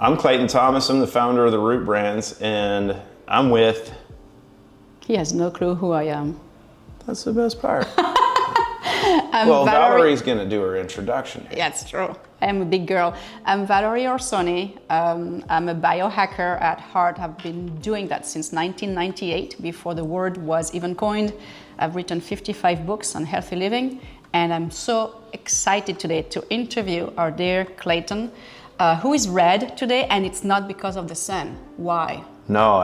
I'm Clayton Thomas. I'm the founder of the Root Brands, and I'm with... He has no clue who I am. That's the best part. Well, Valerie's going to do her introduction. Yeah, it's true. I'm a big girl. I'm Valerie Orsoni. I'm a biohacker at heart. I've been doing that since 1998, before the word was even coined. I've written 55 books on healthy living, and I'm so excited today to interview our dear Clayton, who is red today, and it's not because of the sun. Why? No,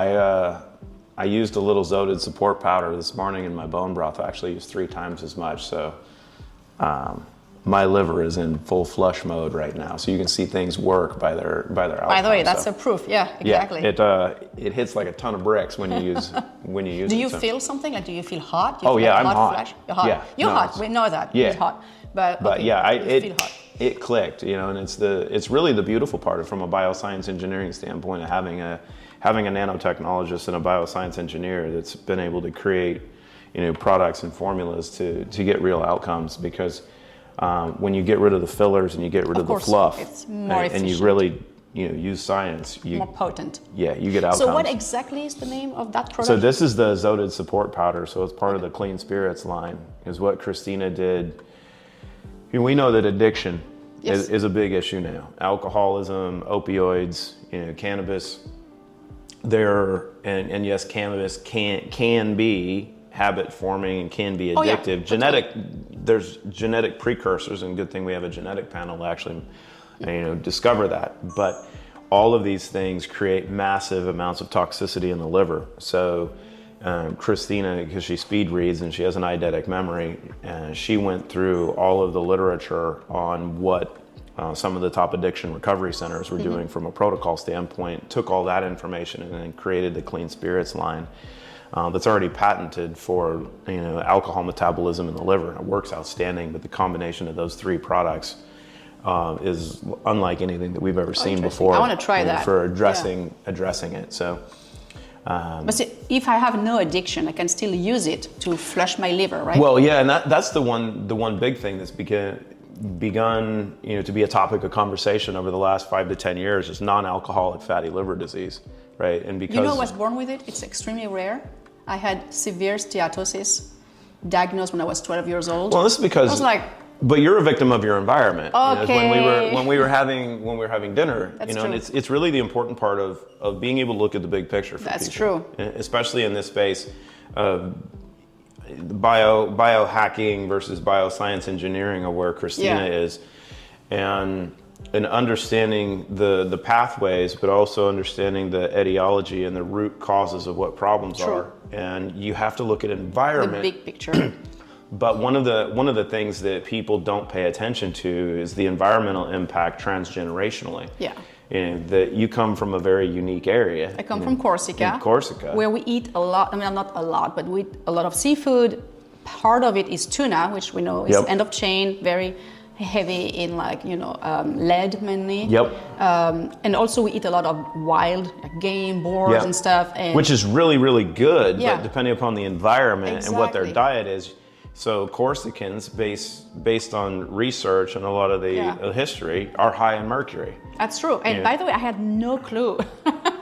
I used a little Zodid support powder this morning in my bone broth. I actually used 3 times as much, so my liver is in full flush mode right now. So you can see things work by their outcome. By the way, that's a proof. Yeah, exactly. Yeah, it hits like a ton of bricks when you use it. Do you feel something? Like, do you feel hot? I'm hot. Flash? You're hot. Yeah, You're hot. We know that. Yeah. It's hot. But okay, yeah, you feel hot. It clicked, and it's really the beautiful part from a bioscience engineering standpoint of having a nanotechnologist and a bioscience engineer that's been able to create, products and formulas to get real outcomes. Because when you get rid of the fillers and you get rid of the fluff, it's more and you really use science, more potent. Yeah, you get outcomes. So what exactly is the name of that product? So this is the Zodid support powder. So it's part of the Clean Spirits line. Is what Christina did. We know that addiction is a big issue now. Alcoholism, opioids, cannabis. And yes, cannabis can be habit forming and can be addictive. There's genetic precursors, and good thing we have a genetic panel to actually discover that. But all of these things create massive amounts of toxicity in the liver. So Christina, because she speed reads and she has an eidetic memory, she went through all of the literature on what some of the top addiction recovery centers were doing from a protocol standpoint, took all that information and then created the Clean Spirits line that's already patented for alcohol metabolism in the liver. It works outstanding, but the combination of those 3 products is unlike anything that we've ever seen before. I want to try that for addressing it. So. But see, if I have no addiction, I can still use it to flush my liver, right? Well, yeah, and that's the one big thing that's begun to be a topic of conversation over the last 5 to 10 years is non-alcoholic fatty liver disease, right? And because I was born with it, it's extremely rare. I had severe steatosis, diagnosed when I was 12 years old. Well, this is because I was like, but you're a victim of your environment. Okay. When we were having dinner, That's true. And it's really the important part of being able to look at the big picture for That's people. True. Especially in this space of biohacking versus bioscience engineering, of where Christina is, and understanding the pathways, but also understanding the etiology and the root causes of what problems are. And you have to look at environment. The big picture. But one of the things that people don't pay attention to is the environmental impact transgenerationally. Yeah. That you come from a very unique area. I come from Corsica. Where we eat a lot. I mean, not a lot, but we eat a lot of seafood. Part of it is tuna, which we know is end of chain, very heavy in lead mainly. Yep. And also we eat a lot of wild game, boars and stuff. And which is really, really good, but depending upon the environment and what their diet is. So Corsicans, based on research and a lot of the history, are high in mercury. That's true. And by the way, I had no clue.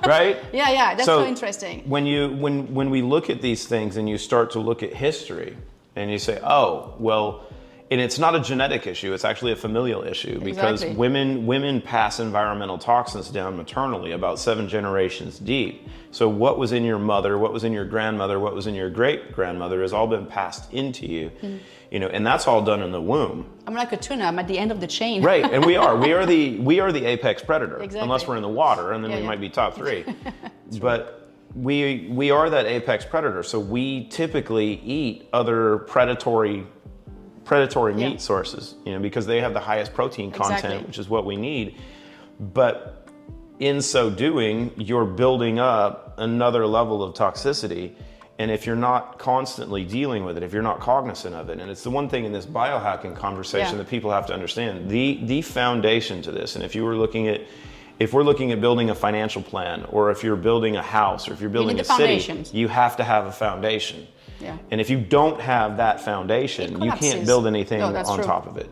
Right? Yeah. That's so interesting. When we look at these things and you start to look at history and you say, oh, well, and it's not a genetic issue, it's actually a familial issue, because women pass environmental toxins down maternally about 7 generations deep. So what was in your mother, what was in your grandmother, what was in your great-grandmother has all been passed into you. And that's all done in the womb. I'm like a tuna, I'm at the end of the chain. Right, and we are the apex predator, unless we're in the water, and then we might be top 3. But we are that apex predator, so we typically eat other predatory meat sources, because they have the highest protein content, which is what we need. But in so doing, you're building up another level of toxicity. And if you're not constantly dealing with it, if you're not cognizant of it, and it's the one thing in this biohacking conversation that people have to understand, the foundation to this, and if we're looking at building a financial plan, or if you're building a house, or if you're building a city, you have to have a foundation. Yeah. And if you don't have that foundation, you can't build anything on top of it.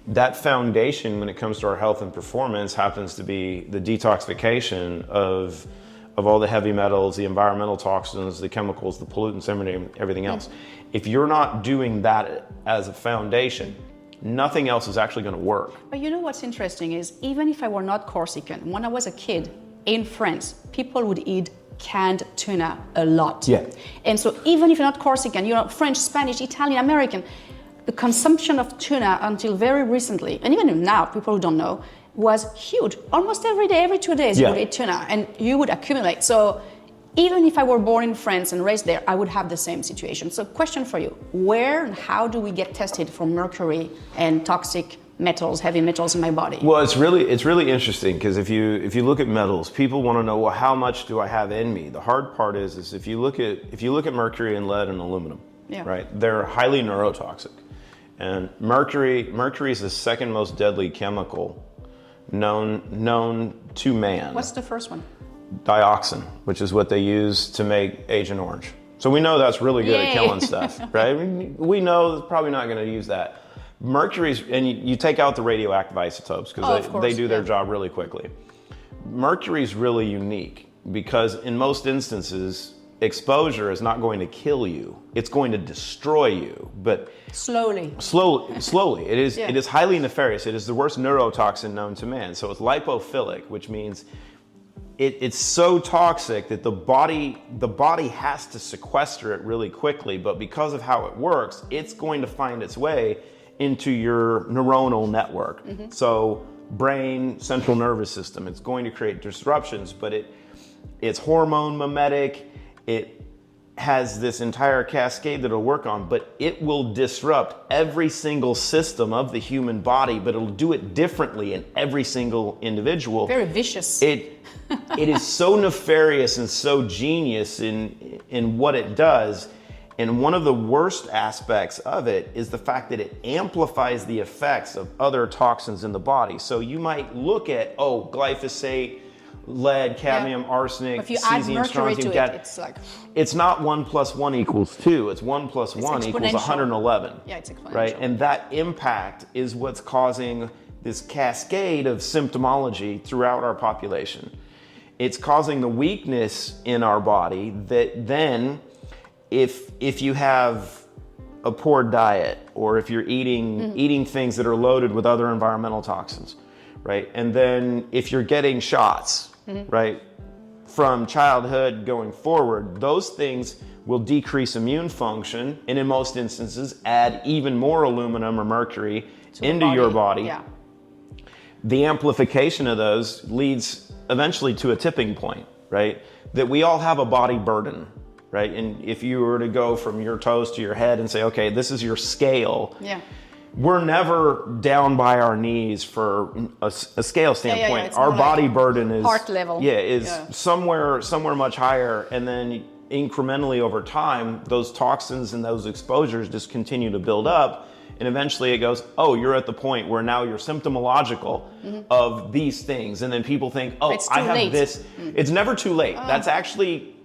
that foundation when it comes to our health and performance happens to be the detoxification of all the heavy metals, the environmental toxins, the chemicals, the pollutants, everything else. If you're not doing that as a foundation, nothing else is actually going to work. But you know what's interesting is, even if I were not Corsican, when I was a kid in France, people would eat canned tuna a lot. Yeah. And so even if you're not Corsican, you know, French, Spanish, Italian, American, the consumption of tuna until very recently, and even now, people who don't know, was huge. Almost every day, every 2 days, you would eat tuna and you would accumulate. So even if I were born in France and raised there, I would have the same situation. So question for you, where and how do we get tested for mercury and toxic metals, heavy metals in my body? Well, it's really interesting, because if you look at metals, people want to know, well, how much do I have in me? The hard part is if you look at mercury and lead and aluminum, right? They're highly neurotoxic. And mercury is the second most deadly chemical known to man. What's the first one? Dioxin, which is what they use to make Agent Orange. So we know that's really good at killing stuff, right? We know it's probably not going to use that. Mercury's, and you take out the radioactive isotopes because they do their job really quickly. Mercury's really unique because in most instances, exposure is not going to kill you. It's going to destroy you, but slowly. It is highly nefarious. It is the worst neurotoxin known to man. So it's lipophilic, which means it's so toxic that the body has to sequester it really quickly, but because of how it works, it's going to find its way into your neuronal network. So brain, central nervous system, it's going to create disruptions, but it's hormone mimetic. It has this entire cascade that it'll work on, but it will disrupt every single system of the human body, but it'll do it differently in every single individual. Very vicious. It is so nefarious and so genius in what it does. And one of the worst aspects of it is the fact that it amplifies the effects of other toxins in the body. So you might look at, glyphosate, lead, cadmium, arsenic, if you add cesium, mercury strontium, to it, it's like... It's not 1 + 1 = 2. It's 1 + 1 = 111. Yeah, it's exponential. Right? And that impact is what's causing this cascade of symptomology throughout our population. It's causing the weakness in our body that then, if you have a poor diet, or if you're eating things that are loaded with other environmental toxins, right? And then if you're getting shots, right, from childhood going forward, those things will decrease immune function, and in most instances add even more aluminum or mercury into your body. Yeah. The amplification of those leads eventually to a tipping point, right? That we all have a body burden, right? And if you were to go from your toes to your head and say, okay, this is your scale. Yeah. We're never down by our knees for a scale standpoint. It's our body burden is heart level. Somewhere much higher, and then incrementally over time, those toxins and those exposures just continue to build up, and eventually it goes, you're at the point where now you're symptomological of these things, and then people think, I have late. this. It's never too late. That's actually,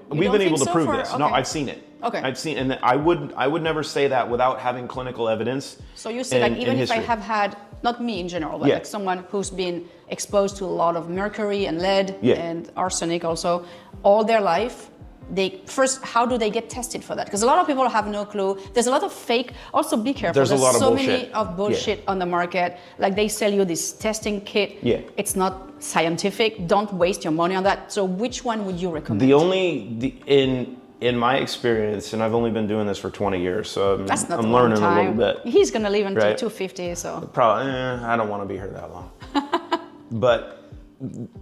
we've been able to prove this. No, I've seen it. Okay. I've seen, and I would never say that without having clinical evidence. So you say, like, even if I have had, not me in general, but like someone who's been exposed to a lot of mercury and lead and arsenic also all their life, how do they get tested for that? Because a lot of people have no clue. There's a lot of fake. Also, be careful. There's a lot of bullshit. Many of bullshit on the market. Like, they sell you this testing kit. Yeah. It's not scientific. Don't waste your money on that. So which one would you recommend? In my experience, and I've only been doing this for 20 years, so I'm learning a little bit. He's going to live until 250, so. Probably, I don't want to be here that long. But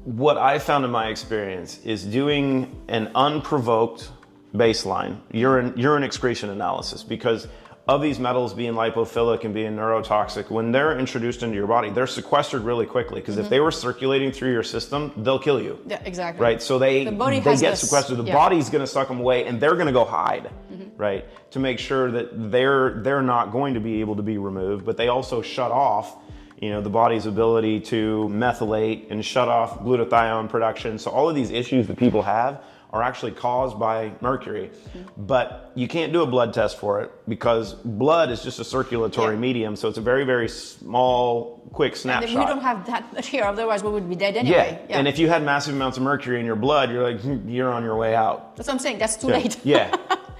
what I found in my experience is doing an unprovoked baseline urine excretion analysis, because of these metals being lipophilic and being neurotoxic, when they're introduced into your body, they're sequestered really quickly, because if they were circulating through your system, they'll kill you. Yeah, exactly. Right? So they get sequestered. The body's going to suck them away, and they're going to go hide, right? To make sure that they're not going to be able to be removed, but they also shut off, the body's ability to methylate and shut off glutathione production. So all of these issues that people have are actually caused by mercury. But you can't do a blood test for it because blood is just a circulatory medium, so it's a very, very small, quick snapshot. And we don't have that here, otherwise we would be dead anyway. Yeah, and if you had massive amounts of mercury in your blood, you're like, you're on your way out. That's what I'm saying, that's too late. Yeah.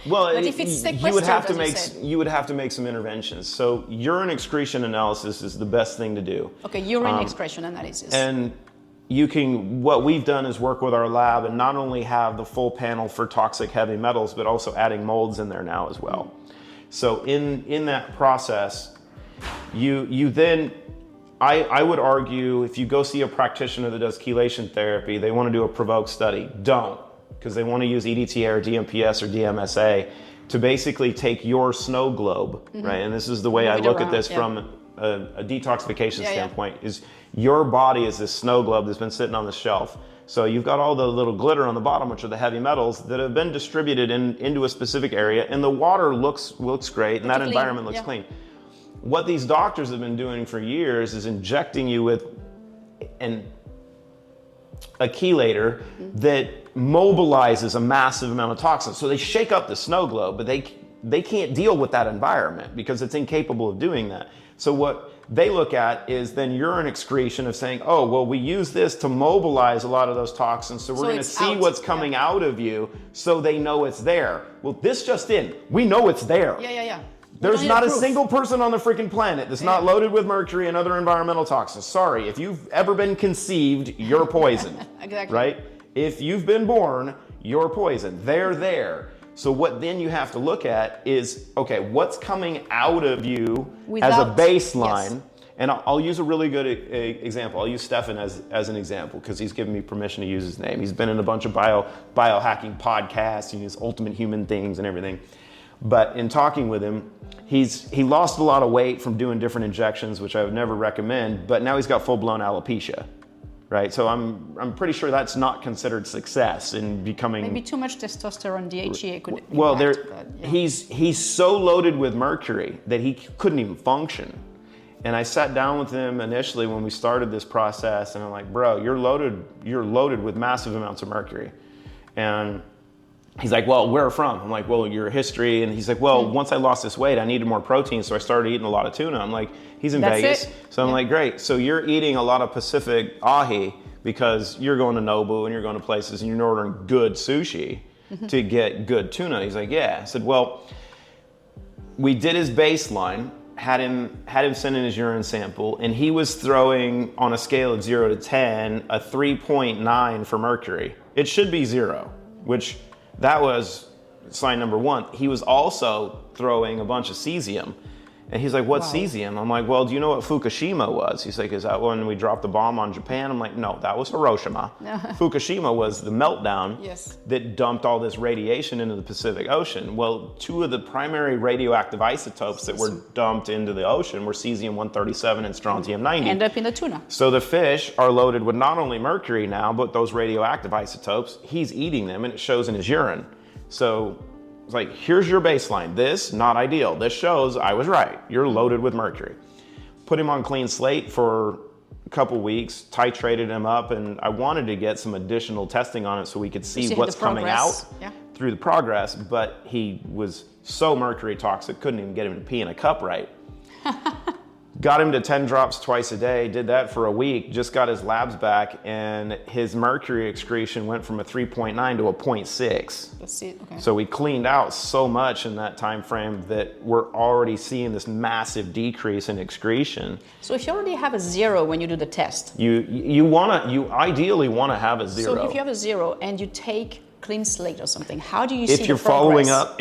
Well, but if it's you would have to make some interventions. So urine excretion analysis is the best thing to do. Okay, urine excretion analysis. And what we've done is work with our lab and not only have the full panel for toxic heavy metals, but also adding molds in there now as well. So in that process, you then, I would argue, if you go see a practitioner that does chelation therapy, they want to do a provoke study. Don't, because they want to use EDTA or DMPS or DMSA to basically take your snow globe, right? And this is the way I look at this from a detoxification standpoint, is your body is this snow globe that's been sitting on the shelf. So you've got all the little glitter on the bottom, which are the heavy metals that have been distributed into a specific area, and the water looks great, and that environment looks clean. What these doctors have been doing for years is injecting you with a chelator that mobilizes a massive amount of toxins. So they shake up the snow globe, but they can't deal with that environment because it's incapable of doing that. So what they look at is then urine excretion of saying, oh, well, we use this to mobilize a lot of those toxins, so we're going to see what's coming out of you so they know it's there. Well, this just in. We know it's there. There's not a single person on the freaking planet that's not loaded with mercury and other environmental toxins. Sorry, if you've ever been conceived, you're poisoned. Exactly. Right? If you've been born, you're poisoned. They're there. So what then you have to look at is, okay, what's coming out of you as a baseline? And I'll use a really good example. I'll use Stefan as an example because he's given me permission to use his name. He's been in a bunch of biohacking podcasts and his Ultimate Human Things and everything. But in talking with him, he lost a lot of weight from doing different injections, which I would never recommend, but now he's got full-blown alopecia, right? So I'm pretty sure that's not considered success in becoming... Maybe too much testosterone, DHEA could impact, well, he's so loaded with mercury that he couldn't even function. And I sat down with him initially when we started this process, and I'm like, bro, you're loaded with massive amounts of mercury. And he's like, well, where from? I'm like, well, your history. And he's like, well, once I lost this weight, I needed more protein, so I started eating a lot of tuna. I'm like, he's in Vegas. So I'm like, great. So you're eating a lot of Pacific ahi because you're going to Nobu and you're going to places and you're ordering good sushi to get good tuna. He's like, yeah. I said, well, we did his baseline, had him send in his urine sample, and he was throwing, on a scale of 0 to 10, a 3.9 for mercury. It should be 0, which... that was sign number 1. He was also throwing a bunch of cesium. And he's like, what's cesium? I'm like, well, do you know what Fukushima was? He's like, is that when we dropped the bomb on Japan? I'm like, no, that was Hiroshima. Fukushima was the meltdown that dumped all this radiation into the Pacific Ocean. Well, 2 of the primary radioactive isotopes that were dumped into the ocean were cesium-137 and strontium-90. End up in the tuna. So the fish are loaded with not only mercury now, but those radioactive isotopes. He's eating them, and it shows in his urine. So it's like, here's your baseline. This, not ideal. This shows I was right. You're loaded with mercury. Put him on clean slate for a couple weeks, titrated him up, and I wanted to get some additional testing on it so we could see what's coming out through the progress, but he was so mercury toxic, couldn't even get him to pee in a cup right. Got him to 10 drops twice a day, did that for a week, just got his labs back, and his mercury excretion went from a 3.9 to a 0.6. Let's see, okay. So we cleaned out so much in that time frame that we're already seeing this massive decrease in excretion. So if you already have a 0 when you do the test, you ideally want to have a 0. So if you have a 0 and you take clean slate or something, how do you see if you're following up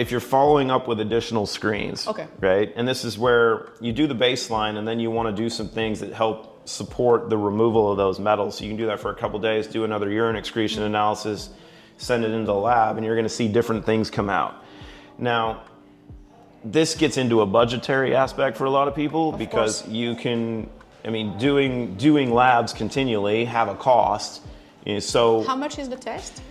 with additional screens, right? And this is where you do the baseline, and then you want to do some things that help support the removal of those metals. So you can do that for a couple days, do another urine excretion analysis, send it into the lab, and you're going to see different things come out. Now, this gets into a budgetary aspect for a lot of people because you can, doing labs continually have a cost. So how much is the test?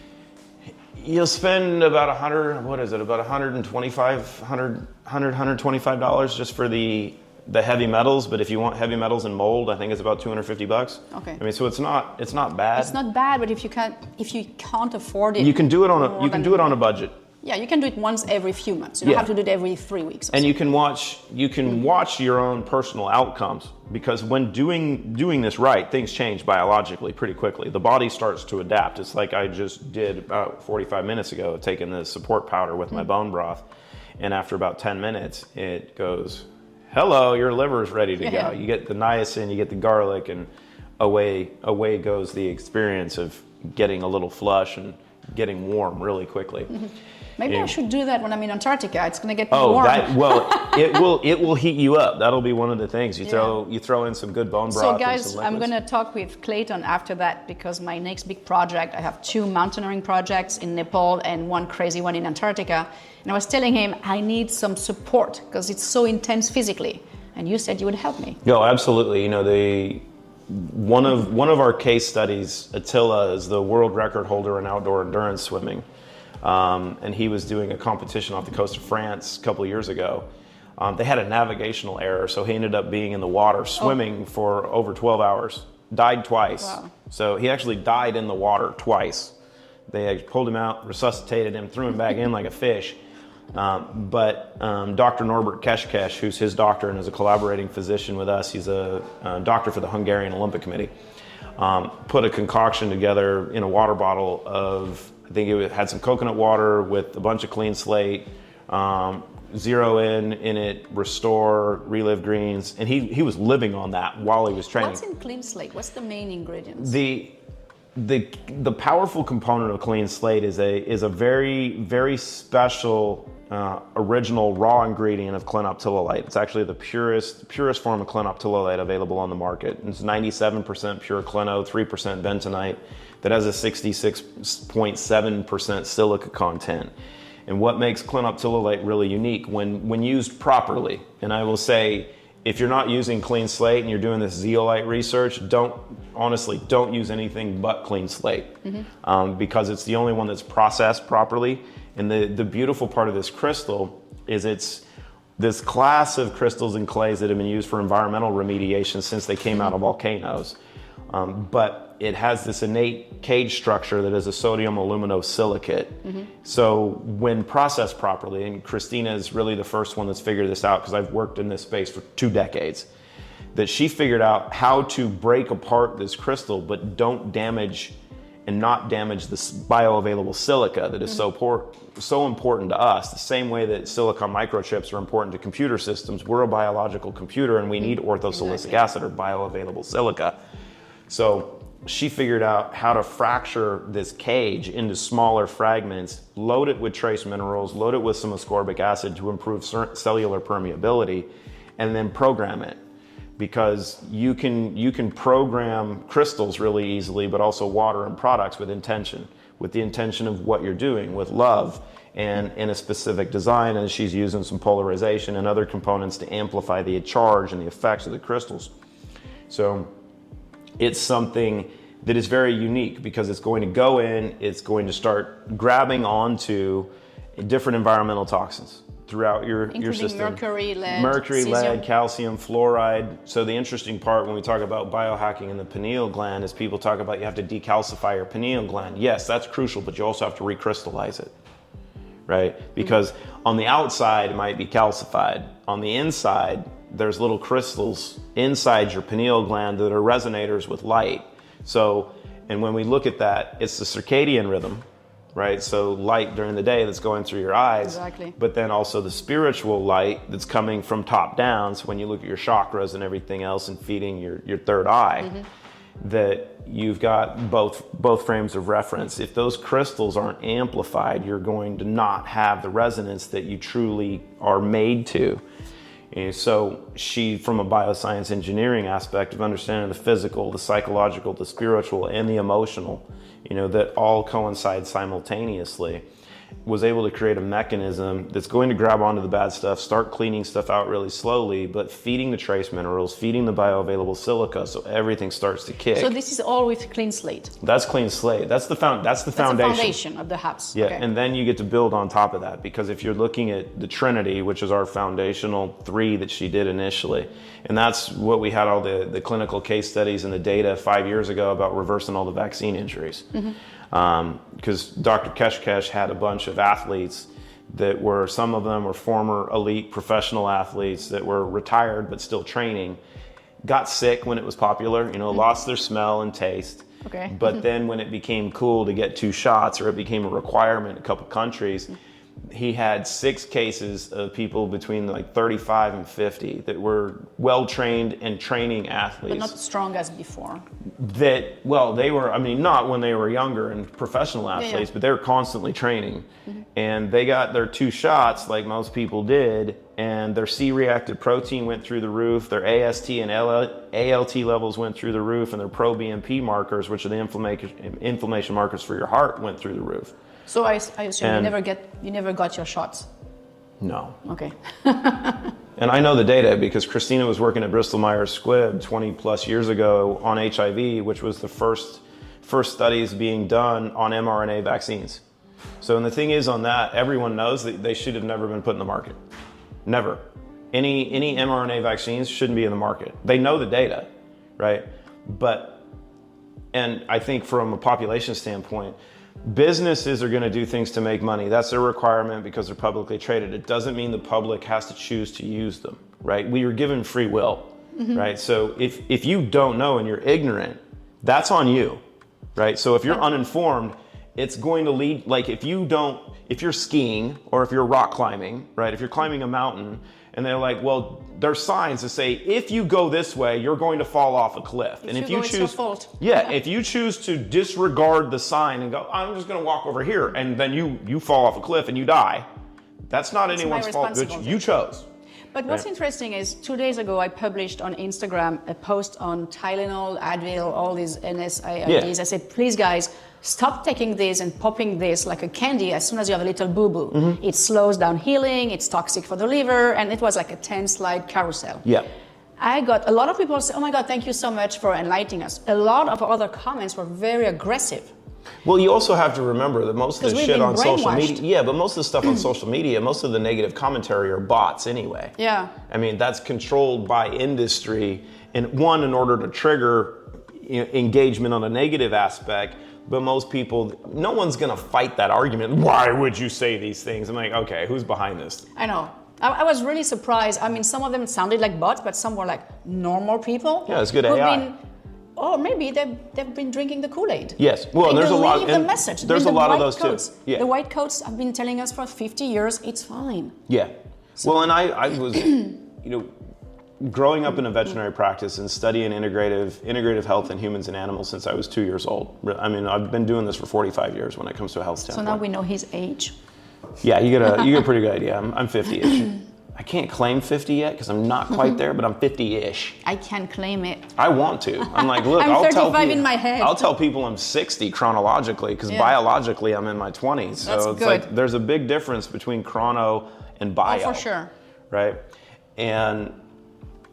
You'll spend about $125 just for the the heavy metals, but if you want heavy metals and mold, I think it's about $250. Okay. I mean, so it's not bad. It's not bad, but if you can't afford it, you can do it on a budget. Yeah, you can do it once every few months. You don't have to do it every 3 weeks. And you can watch your own personal outcomes, because when doing this right, things change biologically pretty quickly. The body starts to adapt. It's like I just did about 45 minutes ago, taking the support powder with my bone broth, and after about 10 minutes, it goes, hello, your liver's ready to go. You get the niacin, you get the garlic, and away goes the experience of getting a little flush and getting warm really quickly. Maybe I should do that when I'm in Antarctica. It's going to get warm. It will heat you up. That'll be one of the things. You throw in some good bone broth. So guys, I'm going to talk with Clayton after that, because my next big project, I have 2 mountaineering projects in Nepal and 1 crazy one in Antarctica. And I was telling him I need some support because it's so intense physically. And you said you would help me. No, absolutely. You know, one of our case studies, Attila, is the world record holder in outdoor endurance swimming. And he was doing a competition off the coast of France a couple of years ago. They had a navigational error, so he ended up being in the water swimming for over 12 hours. Died twice. Wow. So he actually died in the water twice. They pulled him out, resuscitated him, threw him back in like a fish. But Dr. Norbert Keshkesh, who's his doctor and is a collaborating physician with us, he's a doctor for the Hungarian Olympic Committee, put a concoction together in a water bottle of, I think it had some coconut water with a bunch of clean slate, zero in it, restore, relive greens, and he was living on that while he was training. What's in clean slate? What's the main ingredients? The powerful component of clean slate is a very, very special original raw ingredient of clinoptilolite. It's actually the purest form of clinoptilolite available on the market. It's 97% pure clino, 3% bentonite, that has a 66.7% silica content. And what makes clinoptilolite really unique when used properly, and I will say, if you're not using clean slate and you're doing this zeolite research, don't use anything but clean slate, because it's the only one that's processed properly. And the beautiful part of this crystal is it's this class of crystals and clays that have been used for environmental remediation since they came out of volcanoes. But it has this innate cage structure that is a sodium aluminosilicate. So when processed properly, and Christina is really the first one that's figured this out, because I've worked in this space for 2 decades, that she figured out how to break apart this crystal but not damage this bioavailable silica that is so important to us. The same way that silicon microchips are important to computer systems, we're a biological computer and we need orthosilicic acid or bioavailable silica. So she figured out how to fracture this cage into smaller fragments, load it with trace minerals, load it with some ascorbic acid to improve cellular permeability, and then program it. Because you can program crystals really easily, but also water and products with intention, with the intention of what you're doing, with love, and in a specific design. And she's using some polarization and other components to amplify the charge and the effects of the crystals. So it's something that is very unique, because it's going to go in, it's going to start grabbing onto different environmental toxins throughout your system. Mercury, lead, calcium, fluoride. So the interesting part when we talk about biohacking in the pineal gland is people talk about you have to decalcify your pineal gland. Yes, that's crucial, but you also have to recrystallize it, right? Because on the outside it might be calcified. On the inside, there's little crystals inside your pineal gland that are resonators with light. So, and when we look at that, it's the circadian rhythm, right? So light during the day that's going through your eyes, exactly. But then also the spiritual light that's coming from top down. So when you look at your chakras and everything else and feeding your third eye, that you've got both frames of reference. If those crystals aren't amplified, you're going to not have the resonance that you truly are made to. And so she, from a bioscience engineering aspect of understanding the physical, the psychological, the spiritual, and the emotional, that all coincide simultaneously. was able to create a mechanism that's going to grab onto the bad stuff, start cleaning stuff out really slowly, but feeding the trace minerals, feeding the bioavailable silica, so everything starts to kick. So this is all with clean slate. That's clean slate. That's the foundation. That's the foundation of the hubs. Yeah, okay. and then you get to build on top of that, because if you're looking at the Trinity, which is our foundational 3 that she did initially, and that's what we had all the clinical case studies and the data 5 years ago about reversing all the vaccine injuries. Because Dr. Keshkesh had a bunch of athletes that were, some of them were former elite professional athletes that were retired but still training, got sick when it was popular, lost their smell and taste. Okay. But then when it became cool to get 2 shots, or it became a requirement in a couple countries, he had 6 cases of people between like 35 and 50 that were well-trained and training athletes. But not as strong as before. They were, not when they were younger and professional athletes, but they were constantly training. And they got their 2 shots like most people did, and their C-reactive protein went through the roof, their AST and ALT levels went through the roof, and their pro-BNP markers, which are the inflammation markers for your heart, went through the roof. So I assume you never got your shots? No. Okay. And I know the data because Christina was working at Bristol Myers Squibb 20 plus years ago on HIV, which was the first studies being done on mRNA vaccines. So, and the thing is on that, everyone knows that they should have never been put in the market. Never. Any mRNA vaccines shouldn't be in the market. They know the data, right? And I think from a population standpoint, businesses are going to do things to make money. That's their requirement because they're publicly traded. It doesn't mean the public has to choose to use them, right? We are given free will, right? So if you don't know and you're ignorant, that's on you, right? So if you're uninformed, it's going to lead, like if you're skiing or if you're rock climbing, right? If you're climbing a mountain and they're like, well, there's signs that say, if you go this way, you're going to fall off a cliff. And if you choose, it's your fault. Yeah, if you choose to disregard the sign and go, I'm just going to walk over here, and then you fall off a cliff and you die, that's not anyone's fault. You chose. But what's interesting is 2 days ago, I published on Instagram a post on Tylenol, Advil, all these NSAIDs. I said, please guys, stop taking this and popping this like a candy as soon as you have a little boo-boo. It slows down healing, it's toxic for the liver, and it was like a 10-slide carousel. Yeah. I got a lot of people say, oh my God, thank you so much for enlightening us. A lot of other comments were very aggressive. Well, you also have to remember that most of the shit on social media, but most of the stuff on social media, most of the negative commentary are bots anyway. Yeah. I mean, that's controlled by industry, and in order to trigger engagement on a negative aspect, but most people, no one's going to fight that argument. Why would you say these things? I'm like, okay, who's behind this? I know. I was really surprised. I mean, some of them sounded like bots, but some were like normal people. Yeah, it's good AI. Or maybe they've been drinking the Kool-Aid. Yes, well, and there's a lot. The message. There's a lot of those too. Yeah. The white coats have been telling us for 50 years it's fine. Yeah. Well, and I was, growing up in a veterinary practice and studying integrative health in humans and animals since I was 2 years old. I mean, I've been doing this for 45 years when it comes to a health standpoint. So now we know his age. Yeah, you get a pretty good idea. I'm 50-ish. I can't claim 50 yet because I'm not quite there, but I'm 50-ish. I can claim it. I want to. I'm like, look, I'm 35 in my head. I'll tell people I'm 60 chronologically because biologically I'm in my 20s. So That's it's good. like there's a big difference between chrono and bio. Oh, for sure. Right?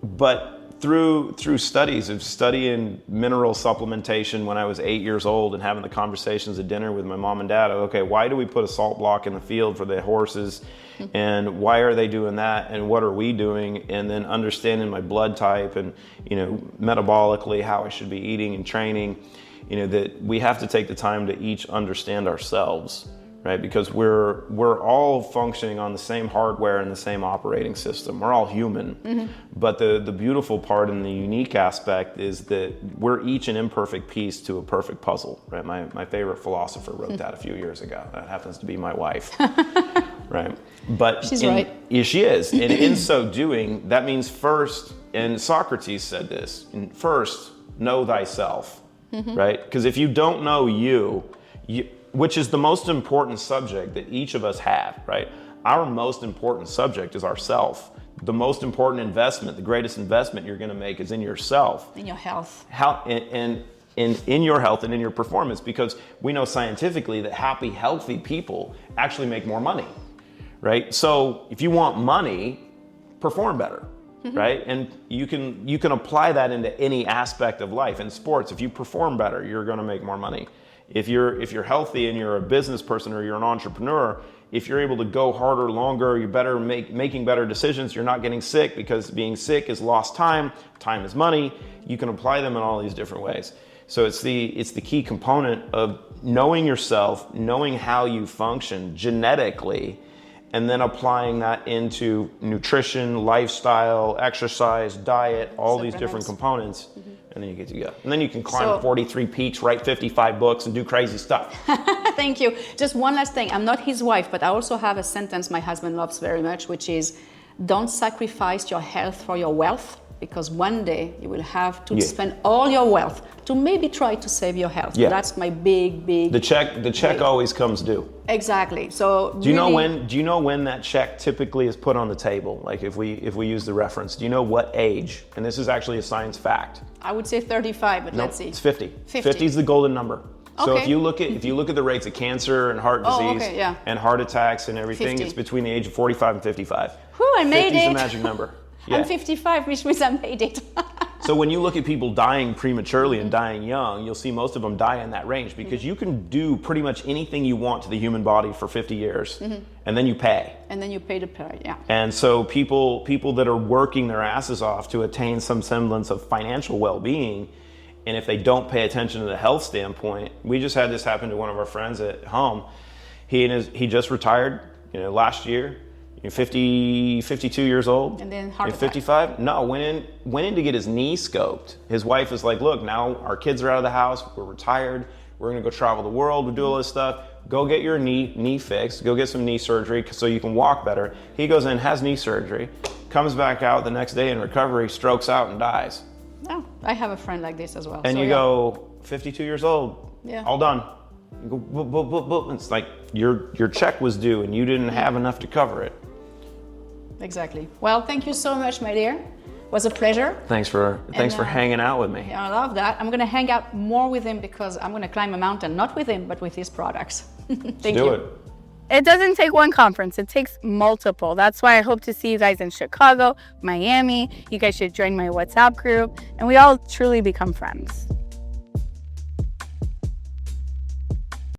But through studies of studying mineral supplementation when I was 8 years old and having the conversations at dinner with my mom and dad, okay, why do we put a salt block in the field for the horses? And why are they doing that? And what are we doing? And then understanding my blood type and, metabolically how I should be eating and training, that we have to take the time to each understand ourselves, right? Because we're all functioning on the same hardware and the same operating system. We're all human. But the beautiful part and the unique aspect is that we're each an imperfect piece to a perfect puzzle, right? My favorite philosopher wrote that a few years ago. That happens to be my wife, right? But she's right. Yeah, she is. And in so doing, that means first, and Socrates said this, first, know thyself, right? Because if you don't know you, which is the most important subject that each of us have, right? Our most important subject is ourself. The most important investment, the greatest investment you're going to make is in yourself. In your health. And in your health and in your performance, because we know scientifically that happy, healthy people actually make more money, right? So if you want money, perform better, right? And you can apply that into any aspect of life. In sports, if you perform better, you're going to make more money. If you're healthy and you're a business person or you're an entrepreneur, if you're able to go harder, longer, you're better making better decisions, you're not getting sick, because being sick is lost time. Time is money. You can apply them in all these different ways. So it's the key component of knowing yourself, knowing how you function genetically, and then applying that into nutrition, lifestyle, exercise, diet, all these different components, and then you get to go. And then you can climb 43 peaks, write 55 books, and do crazy stuff. Thank you. Just one last thing. I'm not his wife, but I also have a sentence my husband loves very much, which is, don't sacrifice your health for your wealth, because one day you will have to spend all your wealth to maybe try to save your health. Yeah. That's my big. The check always comes due. Exactly. So do you know when that check typically is put on the table? Like if we use the reference, do you know what age? And this is actually a science fact. I would say 35, but let's see. It's 50. 50 is the golden number. So if you look at the rates of cancer and heart disease and heart attacks and everything, 50. It's between the age of 45 and 55. Whew, I made 50 is it. the magic number. Yeah. I'm 55, which means I made it. So when you look at people dying prematurely and dying young, you'll see most of them die in that range, because you can do pretty much anything you want to the human body for 50 years, and then you pay. And then you pay the price, yeah. And so people that are working their asses off to attain some semblance of financial well-being, and if they don't pay attention to the health standpoint, we just had this happen to one of our friends at home. He just retired, last year. 52 years old. And then heart attack. 55? No, went in to get his knee scoped. His wife is like, look, now our kids are out of the house, we're retired, we're gonna go travel the world, we'll do all this stuff. Go get your knee fixed, go get some knee surgery so you can walk better. He goes in, has knee surgery, comes back out the next day in recovery, strokes out and dies. Oh, I have a friend like this as well. And so, you go, 52 years old, all done. You go, boop, boop, boop, boop. It's like your check was due and you didn't have enough to cover it. Exactly. Well, thank you so much, my dear. It was a pleasure. Thanks for hanging out with me. I love that. I'm going to hang out more with him, because I'm going to climb a mountain, not with him, but with his products. Thank you. Do it. It doesn't take one conference, it takes multiple. That's why I hope to see you guys in Chicago, Miami. You guys should join my WhatsApp group, and we all truly become friends.